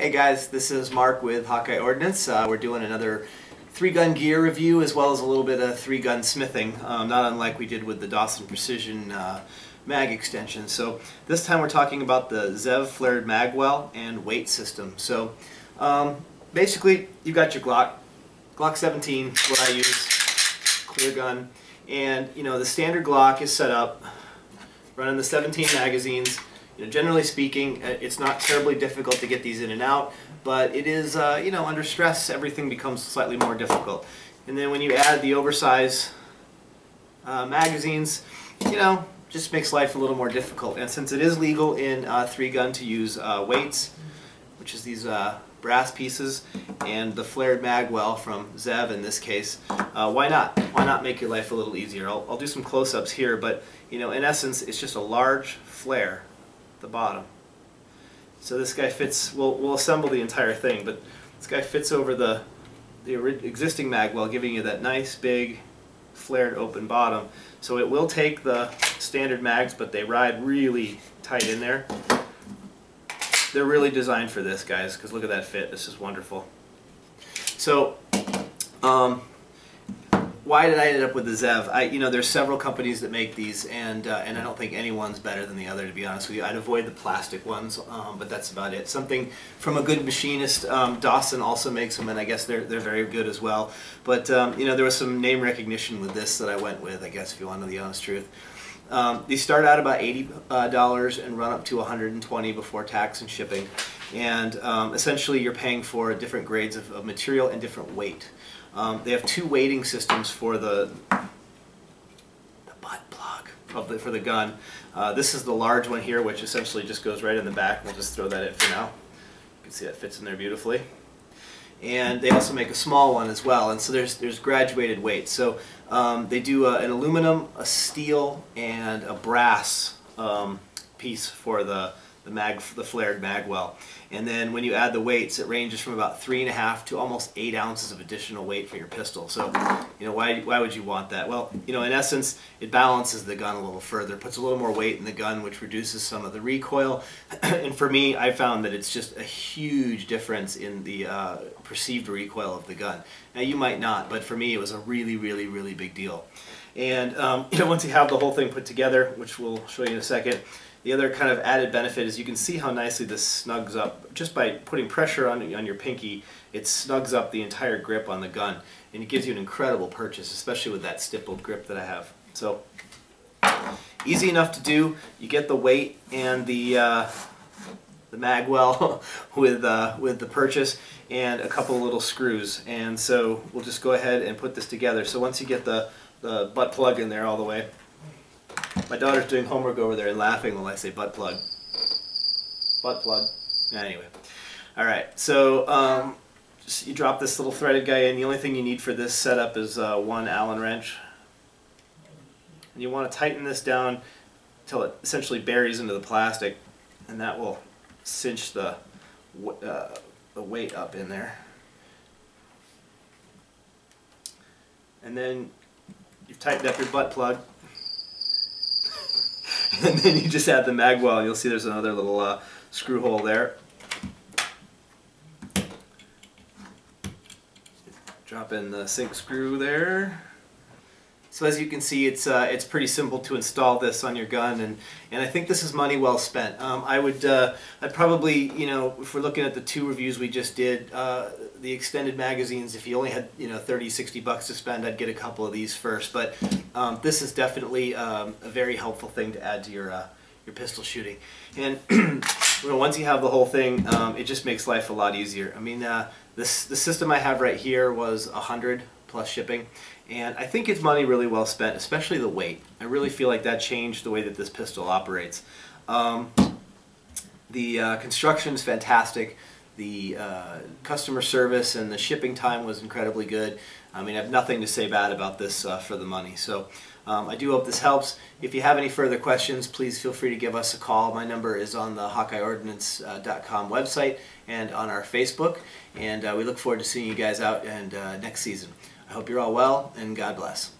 Hey guys, this is Mark with Hawkeye Ordnance. We're doing another 3-gun gear review as well as a little bit of 3-gun smithing, not unlike we did with the Dawson Precision mag extension. So this time we're talking about the Zev flared Magwell and weight system. So basically you've got your Glock 17 is what I use, clear gun, and you know the standard Glock is set up running the 17 magazines. You know, generally speaking, it's not terribly difficult to get these in and out, but it is, you know, under stress, everything becomes slightly more difficult. And then when you add the oversized magazines, you know, just makes life a little more difficult. And since it is legal in 3-gun to use weights, which is these brass pieces, and the flared Magwell from Zev in this case, why not? Why not make your life a little easier? I'll do some close-ups here, but you know, in essence, it's just a large flare the bottom. So this guy fits, we'll assemble the entire thing, but this guy fits over the existing Magwell, giving you that nice big flared open bottom. So it will take the standard mags, but they ride really tight in there. They're really designed for this, guys, because look at that fit. This is wonderful. So why did I end up with the Zev? You know, there's several companies that make these, and I don't think anyone's better than the other, to be honest with you. I'd avoid the plastic ones, but that's about it. Something from a good machinist. Dawson also makes them, and I guess they're very good as well. But you know, there was some name recognition with this that I went with, I guess, if you want to know the honest truth. These start out about $80 and run up to $120 before tax and shipping. And essentially, you're paying for different grades of material and different weight. They have 2 weighting systems for the butt plug for the gun. This is the large one here, which essentially just goes right in the back. We'll just throw that in for now. You can see that fits in there beautifully. And they also make a small one as well. And so there's graduated weights. So they do an aluminum, a steel, and a brass piece for the flared Magwell. And then when you add the weights, it ranges from about 3.5 to almost 8 ounces of additional weight for your pistol. So, you know, why would you want that? Well, you know, in essence, it balances the gun a little further, puts a little more weight in the gun, which reduces some of the recoil. And for me, I found that it's just a huge difference in the perceived recoil of the gun. Now, you might not, but for me, it was a really, really, really big deal. And you know, once you have the whole thing put together, which we'll show you in a second, the other kind of added benefit is you can see how nicely this snugs up. Just by putting pressure on your pinky, it snugs up the entire grip on the gun, and it gives you an incredible purchase, especially with that stippled grip that I have. So easy enough to do. You get the weight and the Magwell with the purchase, and a couple little screws. And so we'll just go ahead and put this together. So once you get the butt plug in there all the way. My daughter's doing homework over there and laughing while I say butt plug. Butt plug. Anyway. Alright, so just you drop this little threaded guy in. The only thing you need for this setup is one Allen wrench. And you want to tighten this down until it essentially buries into the plastic, and that will cinch the weight up in there. And then you've tightened up your butt plug. And then you just add the Magwell, and you'll see there's another little screw hole there. Drop in the sync screw there. So as you can see, it's pretty simple to install this on your gun, and I think this is money well spent. I'd probably, you know, if we're looking at the 2 reviews we just did, the extended magazines, if you only had, you know, $30–60 to spend, I'd get a couple of these first. But this is definitely a very helpful thing to add to your pistol shooting. And you know, once you have the whole thing, it just makes life a lot easier. I mean, the system I have right here was $100 plus shipping. And I think it's money really well spent, especially the weight. I really feel like that changed the way that this pistol operates. The construction is fantastic. The customer service and the shipping time was incredibly good. I mean, I have nothing to say bad about this for the money. So I do hope this helps. If you have any further questions, please feel free to give us a call. My number is on the HawkeyeOrdnance.com website and on our Facebook. And we look forward to seeing you guys out next season. I hope you're all well, and God bless.